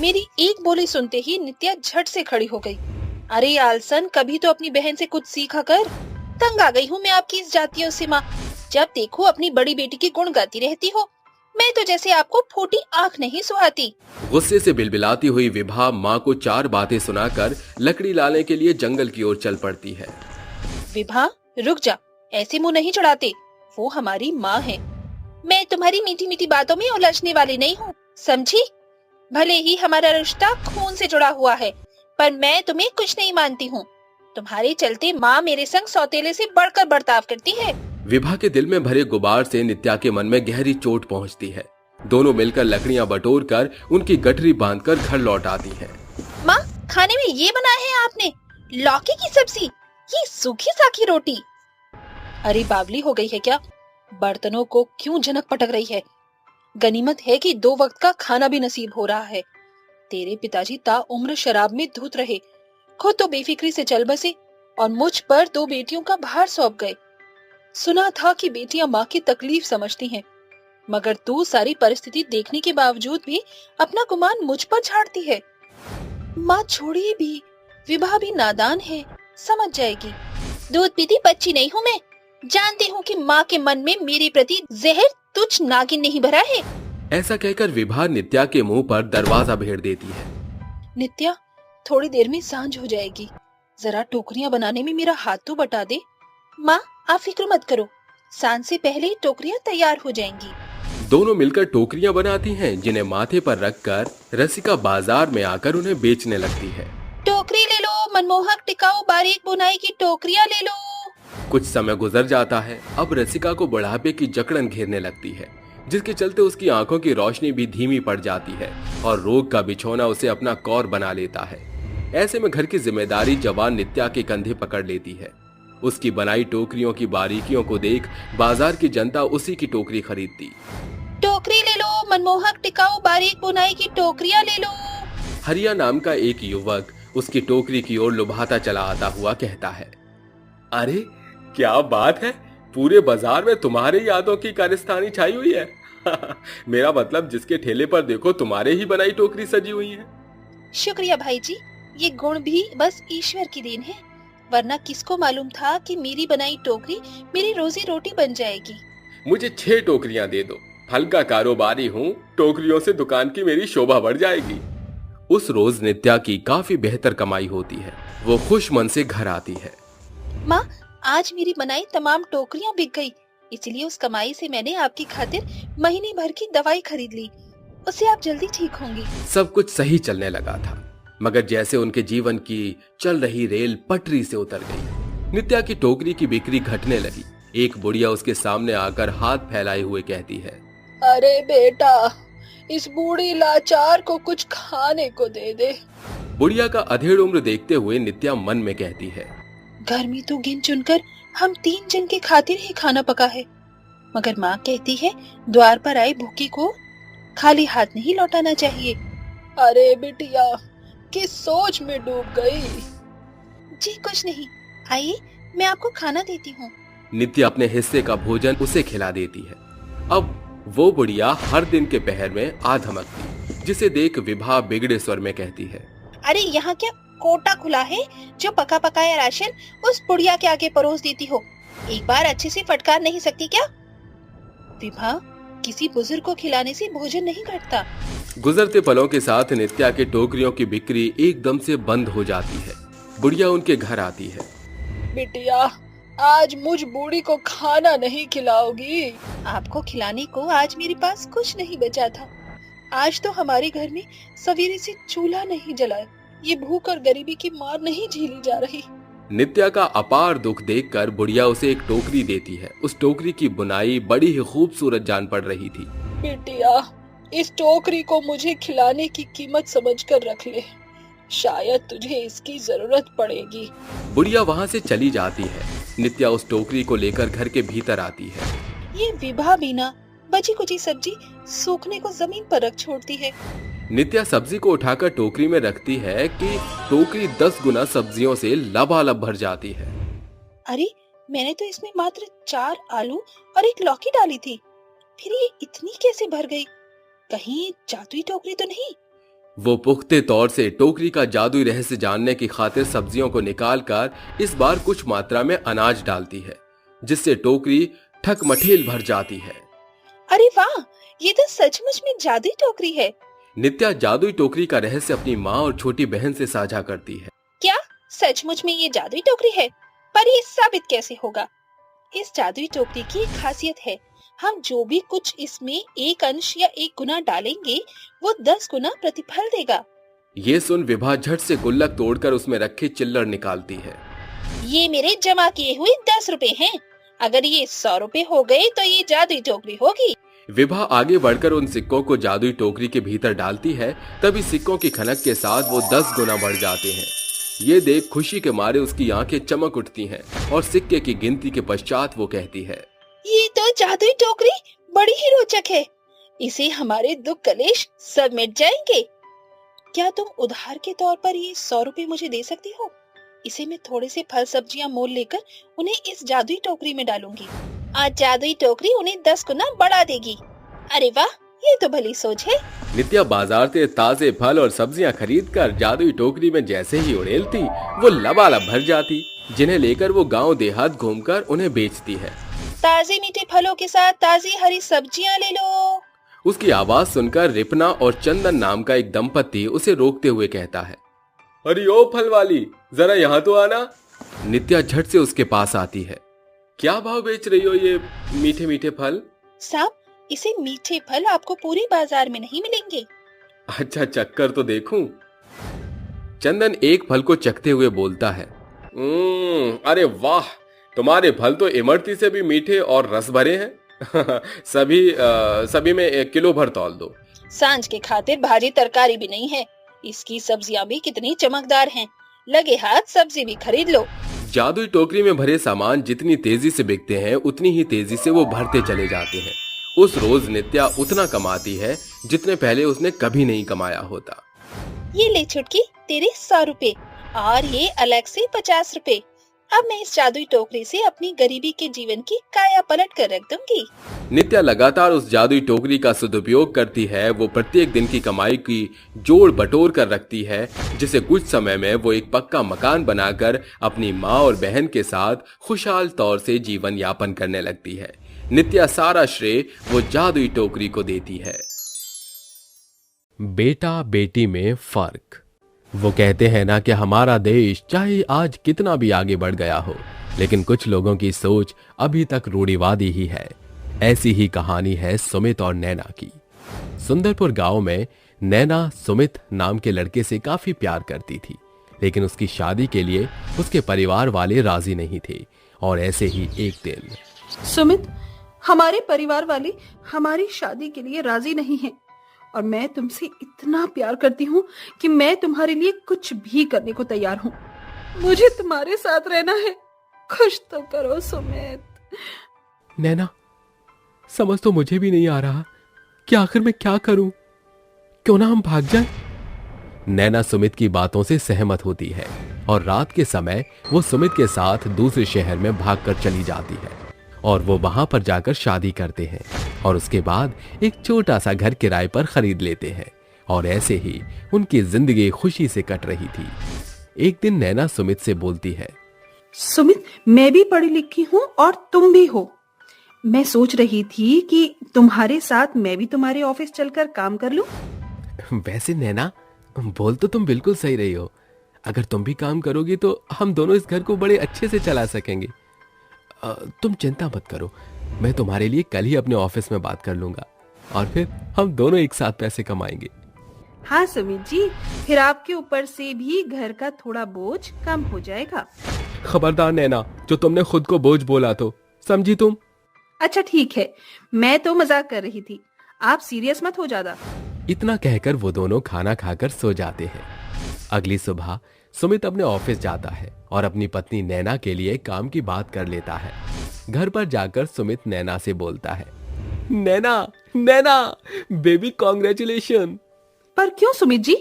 मेरी एक बोली सुनते ही नित्या झट से खड़ी हो गई। अरे आलसन, कभी तो अपनी बहन से कुछ सीखा कर। तंग आ गई हूँ मैं आपकी इस जातियों से माँ। जब देखो अपनी बड़ी बेटी की गुण गाती रहती हो। मैं तो जैसे आपको फूटी आँख नहीं सुहाती।
गुस्से से बिलबिलाती हुई विभा माँ को 4 बातें सुनाकर लकड़ी लाने के लिए जंगल की ओर चल पड़ती है।
विभा, रुक जा, ऐसे मुंह नहीं चढ़ाते, वो हमारी माँ है। मैं तुम्हारी मीठी मीठी बातों में उलझने वाली नहीं हूँ, समझी? भले ही हमारा रिश्ता खून से जुड़ा हुआ है, पर मैं तुम्हें कुछ नहीं मानती हूँ। तुम्हारे चलते माँ मेरे संग सौतेले से बढ़कर बर्ताव करती है।
विभा के दिल में भरे गुबार से नित्या के मन में गहरी चोट पहुंचती है। दोनों मिलकर लकड़ियां बटोरकर उनकी गठरी बांधकर घर लौट आती हैं।
माँ, खाने में ये बनाया है आपने? लौकी की सब्जी, ये सूखी साखी रोटी। अरे बावली हो गई है क्या? बर्तनों को क्यों झनक पटक रही है? गनीमत है कि 2 वक्त का खाना भी नसीब हो रहा है। तेरे पिताजी ताउम्र शराब में धुत रहे, खुद तो बेफिक्री से चल बसे और मुझ पर 2 बेटियों का भार सौंप गए। सुना था कि बेटियां माँ की तकलीफ समझती हैं, मगर तू सारी परिस्थिति देखने के बावजूद भी अपना गुमान मुझ पर झाड़ती है। माँ छोड़िए भी, विभा भी नादान है, समझ जाएगी। दूध पीती बच्ची नहीं हूँ मैं, जानती हूँ कि माँ के मन में मेरे प्रति जहर तुझ नागिन नहीं भरा है।
ऐसा कहकर विभा नित्या के मुंह पर दरवाजा भेड़ देती है।
नित्या, थोड़ी देर में सांझ हो जाएगी, जरा टोकरियां बनाने में मेरा हाथ तो बटा दे। माँ, आप फिक्र मत करो, सांझ से पहले ही टोकरियां तैयार हो जाएंगी।
दोनों मिलकर टोकरियां बनाती हैं, जिन्हें माथे पर रखकर रसिका बाजार में आकर उन्हें बेचने लगती है।
टोकरी ले लो, मनमोहक टिकाऊ बारीक बुनाई की टोकरियां ले लो।
कुछ समय गुजर जाता है। अब रसिका को बुढ़ापे की जकड़न घेरने लगती है, जिसके चलते उसकी आंखों की रोशनी भी धीमी पड़ जाती है और रोग का बिछौना उसे अपना कौर बना लेता है। ऐसे में घर की जिम्मेदारी जवान नित्या के कंधे पकड़ लेती है। उसकी बनाई टोकरियों की बारीकियों को देख बाजार की जनता उसी की टोकरी खरीदती।
टोकरी ले लो, मनमोहक टिकाऊ बारीक बुनाई की टोकरियां ले लो।
हरिया नाम का एक युवक उसकी टोकरी की ओर लुभाता चला आता हुआ कहता है, अरे क्या बात है, पूरे बाजार में तुम्हारे यादों की कारस्तानी छाई हुई है। मेरा मतलब जिसके ठेले पर देखो तुम्हारे ही बनाई टोकरी सजी हुई है।
शुक्रिया भाई जी, ये गुण भी बस ईश्वर की देन है, वरना किसको मालूम था कि मेरी बनाई टोकरी मेरी रोजी रोटी बन जाएगी।
मुझे 6 टोकरियां दे दो, हल्का कारोबारी हूँ, टोकरियों से दुकान की मेरी शोभा बढ़ जाएगी। उस रोज नित्या की काफी बेहतर कमाई होती है। वो खुश मन से घर आती है।
माँ, आज मेरी बनाई तमाम टोकरियां बिक गई, इसलिए उस कमाई से मैंने आपकी खातिर महीने भर की दवाई खरीद ली, उससे आप जल्दी ठीक होंगी।
सब कुछ सही चलने लगा था। मगर जैसे उनके जीवन की चल रही रेल पटरी से उतर गई। नित्या की टोकरी की बिक्री घटने लगी। एक बुढ़िया उसके सामने आकर हाथ फैलाए हुए कहती है,
अरे बेटा, इस बूढ़ी लाचार को कुछ खाने को दे दे।
बुढ़िया का अधेड़ उम्र देखते हुए नित्या मन में कहती है,
घर में तो गिन चुनकर हम 3 जन के खातिर ही खाना पका है, मगर माँ कहती है द्वार पर आए भूखी को खाली हाथ नहीं लौटाना चाहिए। अरे बिटिया, किस सोच में डूब गई। जी कुछ नहीं, आइए मैं आपको खाना देती हूँ।
नित्या अपने हिस्से का भोजन उसे खिला देती है। अब वो बुढ़िया हर दिन के पहर में आ धमकती, जिसे देख विभा बिगड़े स्वर में कहती है,
अरे यहाँ क्या कोटा खुला है जो पका पकाया राशन उस बुढ़िया के आगे परोस देती हो? एक बार अच्छे से फटकार नहीं सकती क्या? विभा, किसी बुजुर्ग को खिलाने से भोजन नहीं घटता।
गुजरते पलों के साथ नित्या के टोकरियों की बिक्री एकदम से बंद हो जाती है। बुढ़िया उनके घर आती है।
बिटिया, आज मुझ बूढ़ी को खाना नहीं खिलाओगी? आपको खिलाने को आज मेरे पास कुछ नहीं बचा था। आज तो हमारे घर में सवेरे से चूल्हा नहीं जला। ये भूख और गरीबी की मार नहीं झेली जा रही।
नित्या का अपार दुख देखकर बुढ़िया उसे एक टोकरी देती है। उस टोकरी की बुनाई बड़ी ही खूबसूरत जान पड़ रही थी।
बिटिया, इस टोकरी को मुझे खिलाने की कीमत समझकर रख ले, शायद तुझे इसकी जरूरत पड़ेगी।
बुढ़िया वहाँ से चली जाती है। नित्या उस टोकरी को लेकर घर के भीतर आती है।
ये विभा बिना बची कुची सब्जी सूखने को जमीन पर रख छोड़ती है।
नित्या सब्जी को उठाकर टोकरी में रखती है कि टोकरी 10 गुना सब्जियों से लबालब भर जाती है।
अरे, मैंने तो इसमें मात्र 4 आलू और 1 लौकी डाली थी, फिर ये इतनी कैसे भर गई? कहीं जादुई टोकरी तो नहीं?
वो पुख्ते तौर से टोकरी का जादुई रहस्य जानने की खातिर सब्जियों को निकालकर इस बार कुछ मात्रा में अनाज डालती है, जिससे टोकरी ठकमठेल भर जाती है।
अरे वाह, ये तो सचमुच में जादुई टोकरी है।
नित्या जादुई टोकरी का रहस्य अपनी माँ और छोटी बहन से साझा करती है।
क्या सचमुच में ये जादुई टोकरी है? पर ये साबित कैसे होगा? इस जादुई टोकरी की एक खासियत है, हम जो भी कुछ इसमें 1 अंश या 1 गुना डालेंगे वो 10 गुना प्रतिफल देगा।
ये सुन विभा झट से गुल्लक तोड़कर उसमें रखे चिल्लर निकालती है।
ये मेरे जमा किए हुए 10 रुपए हैं। अगर ये 100 रुपए हो गए तो ये जादुई टोकरी होगी।
विभा आगे बढ़कर उन सिक्कों को जादुई टोकरी के भीतर डालती है। तभी सिक्कों की खनक के साथ वो 10 गुना बढ़ जाते हैं। ये देख खुशी के मारे उसकी आंखें चमक उठती हैं और सिक्के की गिनती के पश्चात वो कहती है,
ये तो जादुई टोकरी बड़ी ही रोचक है। इसे हमारे दुख कलेश सब मिट जाएंगे। क्या तुम उधार के तौर पर ये 100 रुपए मुझे दे सकती हो? इसे मैं थोड़े से फल सब्जियां मोल लेकर उन्हें इस जादुई टोकरी में डालूंगी। आज जादुई टोकरी उन्हें 10 गुना बढ़ा देगी। अरे वाह, ये तो भली सोच है।
नित्या बाजार से ताजे फल और सब्जियां खरीदकर जादुई टोकरी में जैसे ही उड़ेलती, वो लबालब भर जाती, जिन्हें लेकर वो गांव देहात घूमकर उन्हें बेचती है।
ताजे मीठे फलों के साथ ताजी हरी सब्जियां ले लो।
उसकी आवाज सुनकर रिपना और चंदन नाम का एक दंपति उसे रोकते हुए कहता है, अरे ओ फल वाली, जरा यहाँ तो आना। नित्या झट से उसके पास आती है। क्या भाव बेच रही हो ये मीठे मीठे फल?
साहब, इसे मीठे फल आपको पूरे बाजार में नहीं मिलेंगे।
अच्छा, चक्कर तो देखूं। चंदन एक फल को चखते हुए बोलता है, अरे वाह, तुम्हारे फल तो इमरती से भी मीठे और रस भरे हैं। सभी में 1 किलो भर तौल दो।
सांझ के खातिर भाजी तरकारी भी नहीं है। इसकी सब्जियां भी कितनी चमकदार हैं। लगे हाथ सब्जी भी खरीद लो।
जादुई टोकरी में भरे सामान जितनी तेजी से बिकते हैं, उतनी ही तेजी से वो भरते चले जाते हैं। उस रोज नित्या उतना कमाती है जितने पहले उसने कभी नहीं कमाया होता।
ये ले छुटकी, तेरे 100 रुपए और ये अलग से 50 रुपए। अब मैं इस जादुई टोकरी से अपनी गरीबी के जीवन की काया पलट कर रख दूंगी।
नित्या लगातार उस जादुई टोकरी का सदुपयोग करती है। वो प्रत्येक दिन की कमाई की जोड़ बटोर कर रखती है, जिसे कुछ समय में वो एक पक्का मकान बनाकर अपनी माँ और बहन के साथ खुशहाल तौर से जीवन यापन करने लगती है। नित्या सारा श्रेय वो जादुई टोकरी को देती है। बेटा बेटी में फर्क। वो कहते हैं ना कि हमारा देश चाहे आज कितना भी आगे बढ़ गया हो, लेकिन कुछ लोगों की सोच अभी तक रूढ़िवादी ही है। ऐसी ही कहानी है सुमित और नैना की। सुंदरपुर गांव में नैना सुमित नाम के लड़के से काफी प्यार करती थी, लेकिन उसकी शादी के लिए उसके परिवार वाले राजी नहीं थे। और ऐसे ही एक दिन
सुमित, हमारे परिवार वाले हमारी शादी के लिए राजी नहीं हैं और मैं तुमसे इतना प्यार करती हूँ कि मैं तुम्हारे लिए कुछ भी करने को तैयार हूँ। मुझे तुम्हारे साथ रहना है, खुश तो करो सुमित।
नैना, समझ तो मुझे भी नहीं आ रहा कि आखिर मैं क्या करूं। क्यों ना हम भाग जाएं? नैना सुमित की बातों से सहमत होती है और रात के समय वो सुमित के साथ दूसरे शहर में भागकर चली जाती है और वो वहां पर जाकर शादी करते हैं और उसके बाद एक छोटा सा घर किराए पर खरीद लेते हैं। और ऐसे ही उनकी जिंदगी खुशी से कट रही थी। एक दिन नैना सुमित से बोलती है,
सुमित, मैं भी पढ़ी लिखी हूँ और तुम भी हो। मैं सोच रही थी कि तुम्हारे साथ मैं भी तुम्हारे ऑफिस चलकर काम कर लूं।
वैसे नैना, बोल तो तुम बिल्कुल सही रही हो। अगर तुम भी काम करोगी तो हम दोनों इस घर को बड़े अच्छे से चला सकेंगे। तुम चिंता मत करो, मैं तुम्हारे लिए कल ही अपने ऑफिस में बात कर लूंगा और फिर हम दोनों एक साथ पैसे कमाएंगे।
हाँ सुमित जी, फिर आपके ऊपर से भी घर का थोड़ा बोझ कम हो जाएगा।
खबरदार नैना, जो तुमने खुद को बोझ बोला तो समझी तुम?
अच्छा ठीक है, मैं तो मजाक कर रही थी, आप सीरियस मत हो ज्यादा।
इतना कहकर वो दोनों खाना खाकर सो जाते हैं। अगली सुबह सुमित अपने ऑफिस जाता है और अपनी पत्नी नैना के लिए काम की बात कर लेता है। घर पर जाकर सुमित नैना से बोलता है, नैना नैना, बेबी कॉन्ग्रेचुलेशन।
पर क्यों सुमित जी,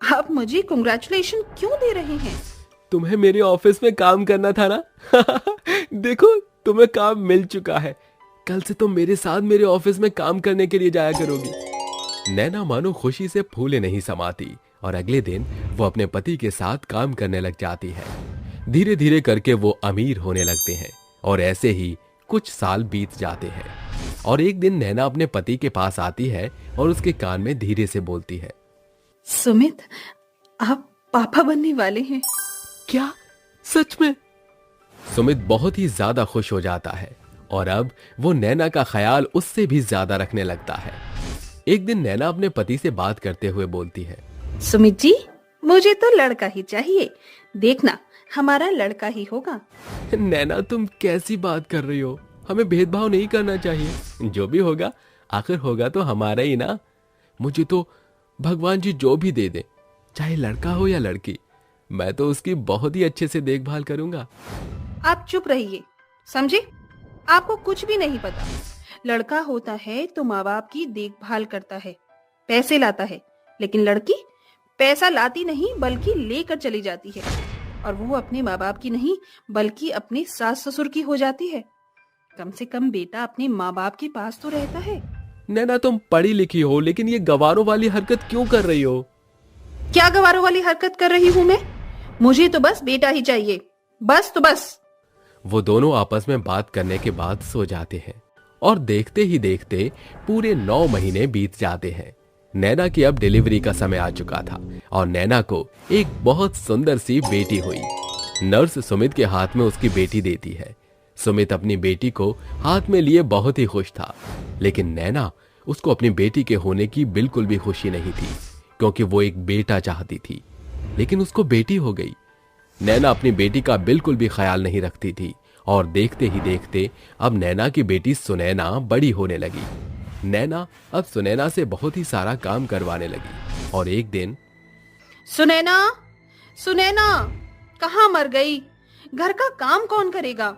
आप मुझे कांग्रेचुलेशन क्यों दे रहे हैं?
तुम्हें मेरे ऑफिस में काम करना था ना? देखो, तुम्हें काम मिल चुका है। कल से तुम मेरे साथ मेरे ऑफिस में काम करने के लिए जाया करोगी। नैना मानो खुशी से फूले नहीं समाती और अगले दिन वो अपने पति के साथ काम करने लग जाती है। धीरे धीरे करके वो अमीर होने लगते हैं और ऐसे ही कुछ साल बीत जाते हैं। और एक दिन नैना अपने पति के पास आती है और उसके कान में धीरे से बोलती है,
सुमित, आप पापा बनने वाले हैं।
क्या? सच में? सुमित बहुत ही ज्यादा खुश हो जाता है और अब वो नैना का ख्याल उससे भी ज्यादा रखने लगता है। एक दिन नैना अपने पति से बात करते हुए बोलती है,
सुमित जी, मुझे तो लड़का ही चाहिए, देखना हमारा लड़का ही होगा।
नैना, तुम कैसी बात कर रही हो? हमें भेदभाव नहीं करना चाहिए। जो भी होगा आखिर होगा तो हमारा ही ना। मुझे तो भगवान जी जो भी दे दे, चाहे लड़का हो या लड़की, मैं तो उसकी बहुत ही अच्छे से देखभाल करूंगा।
आप चुप रहिए, समझे? आपको कुछ भी नहीं पता। लड़का होता है तो माँ बाप की देखभाल करता है, पैसे लाता है, लेकिन लड़की पैसा लाती नहीं बल्कि लेकर चली जाती है, और वो अपने माँ बाप की नहीं बल्कि अपने सास ससुर की हो जाती है। कम से कम बेटा अपने माँ बाप के पास तो रहता है।
नैना, तुम पढ़ी लिखी हो, लेकिन ये गवारों वाली हरकत क्यों कर रही हो?
क्या गवारों वाली हरकत कर रही हूँ मैं? मुझे तो बस बेटा ही चाहिए, बस तो बस।
वो दोनों आपस में बात करने के बाद सो जाते हैं और देखते ही देखते पूरे 9 महीने बीत जाते हैं। नैना की अब डिलीवरी का समय आ चुका था और नैना को एक बहुत सुंदर सी बेटी हुई। नर्स सुमित के हाथ में उसकी बेटी देती है। सुमित अपनी बेटी को हाथ में लिए बहुत ही खुश था, लेकिन नैना उसको अपनी बेटी के होने की बिल्कुल भी खुशी नहीं थी, क्योंकि वो एक बेटा चाहती थी, लेकिन उसको बेटी हो गई। नैना अपनी बेटी का बिल्कुल भी ख्याल नहीं रखती थी और देखते ही देखते अब नैना की बेटी सुनैना बड़ी होने लगी। नैना अब सुनैना से बहुत ही सारा काम करवाने लगी और एक दिन,
सुनैना, सुनैना, कहाँ मर गई? घर का काम कौन करेगा?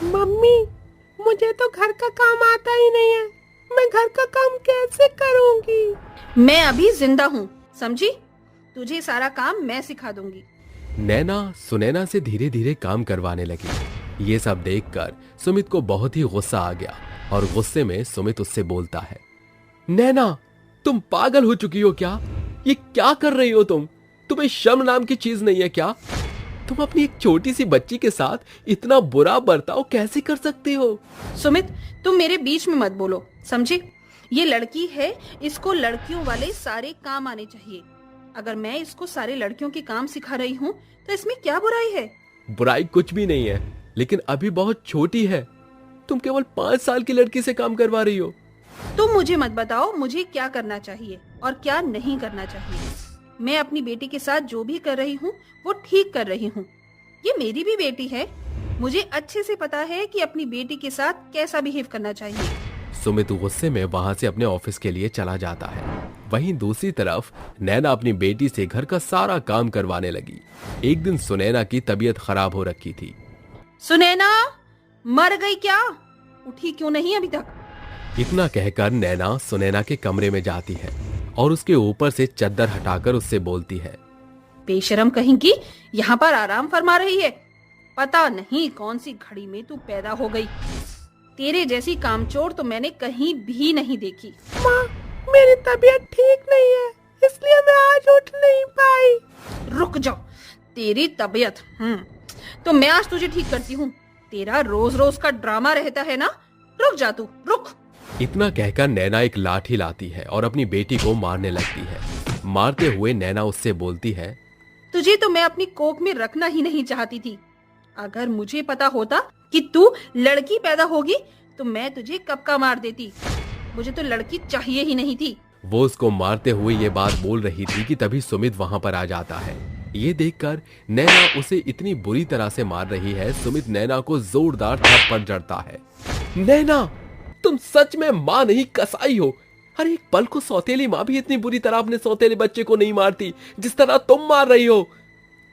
मम्मी, मुझे तो घर का काम आता ही नहीं है, मैं घर का काम कैसे करूंगी?
मैं अभी जिंदा हूँ, समझी? तुझे सारा काम मैं सिखा दूंगी।
नैना सुनैना से धीरे धीरे काम करवाने लगी। ये सब देखकर सुमित को बहुत ही गुस्सा आ गया और गुस्से में सुमित उससे बोलता है, नैना, तुम पागल हो चुकी हो क्या? ये क्या कर रही हो तुम? तुम्हें शर्म नाम की चीज नहीं है क्या? तुम अपनी एक छोटी सी बच्ची के साथ इतना बुरा बर्ताव कैसे कर सकती हो?
सुमित, तुम मेरे बीच में मत बोलो, समझे? ये लड़की है, इसको लड़कियों वाले सारे काम आने चाहिए। अगर मैं इसको सारे लड़कियों के काम सिखा रही हूँ तो इसमें क्या बुराई है?
बुराई कुछ भी नहीं है, लेकिन अभी बहुत छोटी है। तुम केवल 5 साल की लड़की से काम करवा रही हो।
तुम मुझे मत बताओ मुझे क्या करना चाहिए और क्या नहीं करना चाहिए। मैं अपनी बेटी के साथ जो भी कर रही हूँ वो ठीक कर रही हूँ। ये मेरी भी बेटी है, मुझे अच्छे से पता है कि अपनी बेटी के साथ कैसा बिहेव करना चाहिए।
सुमित गुस्से में वहां से अपने ऑफिस के लिए चला जाता है। वहीं दूसरी तरफ नैना अपनी बेटी से घर का सारा काम करवाने लगी। एक दिन सुनैना की तबीयत खराब हो रखी थी।
सुनैना मर गई क्या? उठी क्यों नहीं अभी तक?
इतना कहकर नैना सुनैना के कमरे में जाती है और उसके ऊपर से चद्दर हटाकर उससे बोलती है,
बेशरम कहीं यहाँ पर आराम फरमा रही है। पता नहीं कौन सी घड़ी में तू पैदा हो गई। तेरे जैसी कामचोर तो मैंने कहीं भी नहीं देखी।
माँ, मेरी तबीयत ठीक नहीं है, इसलिए मैं आज उठ नहीं पाई।
रुक जाओ, तेरी तबीयत तो मैं आज तुझे ठीक करती हूँ। तेरा रोज रोज का ड्रामा रहता है ना। रुक जा तू, रुक।
इतना कहकर नैना एक लाठी लाती है और अपनी बेटी को मारने लगती है। मारते हुए नैना उससे बोलती है,
तुझे तो मैं अपनी कोख में रखना ही नहीं चाहती थी। अगर मुझे पता होता कि तू लड़की पैदा होगी तो मैं तुझे कब का मार देती। मुझे तो लड़की चाहिए ही नहीं थी।
वो उसको मारते हुए ये बात बोल रही थी कि तभी सुमित वहां पर आ जाता है। ये देखकर नैना उसे इतनी बुरी तरह से मार रही है। सुमित नैना को जोरदार थप्पड़ जड़ता है। नैना, तुम सच में माँ नहीं कसाई हो। हर एक पल को सौतेली माँ भी इतनी बुरी तरह अपने सौतेले बच्चे को नहीं मारती जिस तरह तुम मार रही हो।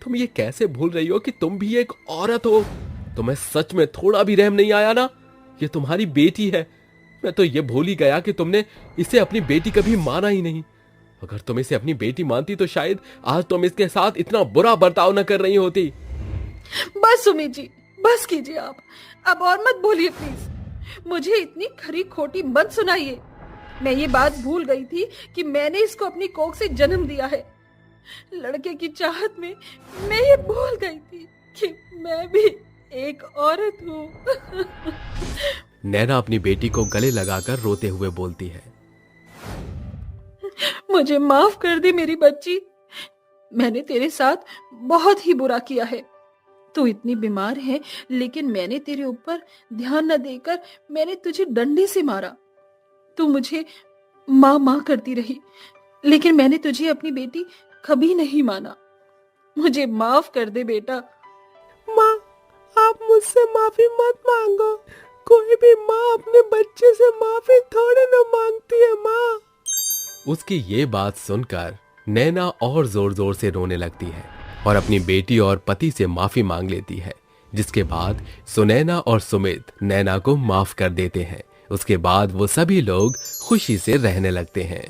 तुम ये कैसे भूल रही हो कि तुम भी एक औरत हो? तुम्हें सच में थोड़ा भी रहम नहीं आया ना? ये तुम्हारी बेटी है। मैं तो ये भूल ही गया कि तुमने इसे अपनी बेटी कभी माना ही नहीं। अगर तुम इसे अपनी बेटी मानती तो शायद आज तुम इसके साथ इतना बुरा बर्ताव न कर रही होती।
बस सुमित जी, बस कीजिए आप। अब और मत बोलिए प्लीज। मुझे इतनी खरी खोटी मत सुनाइए। मैं ये बात भूल गई थी कि मैंने इसको अपनी कोख से जन्म दिया है। लड़के की चाहत में मैं ये भूल गई थी कि मैं भी एक औरत हूँ।
नैना अपनी बेटी को गले लगाकर रोते हुए बोलती है,
मुझे माफ कर दे मेरी बच्ची। मैंने तेरे साथ बहुत ही बुरा किया है। तू इतनी बीमार है, लेकिन मैंने तेरे ऊपर ध्यान न देकर मैंने तुझे डंडे से मारा। तू मुझे माँ माँ करती रही, लेकिन मैंने तुझे अपनी बेटी कभी नहीं माना। मुझे माफ कर दे बेटा।
माँ, आप मुझसे माफी मत मांगो। कोई भी माँ अपने बच्चे से माफी थोड़े ना मांगती है माँ।
उसकी ये बात सुनकर नैना और जोर जोर से रोने लगती है और अपनी बेटी और पति से माफी मांग लेती है। जिसके बाद सुनैना और सुमित नैना को माफ कर देते हैं। उसके बाद वो सभी लोग खुशी से रहने लगते हैं।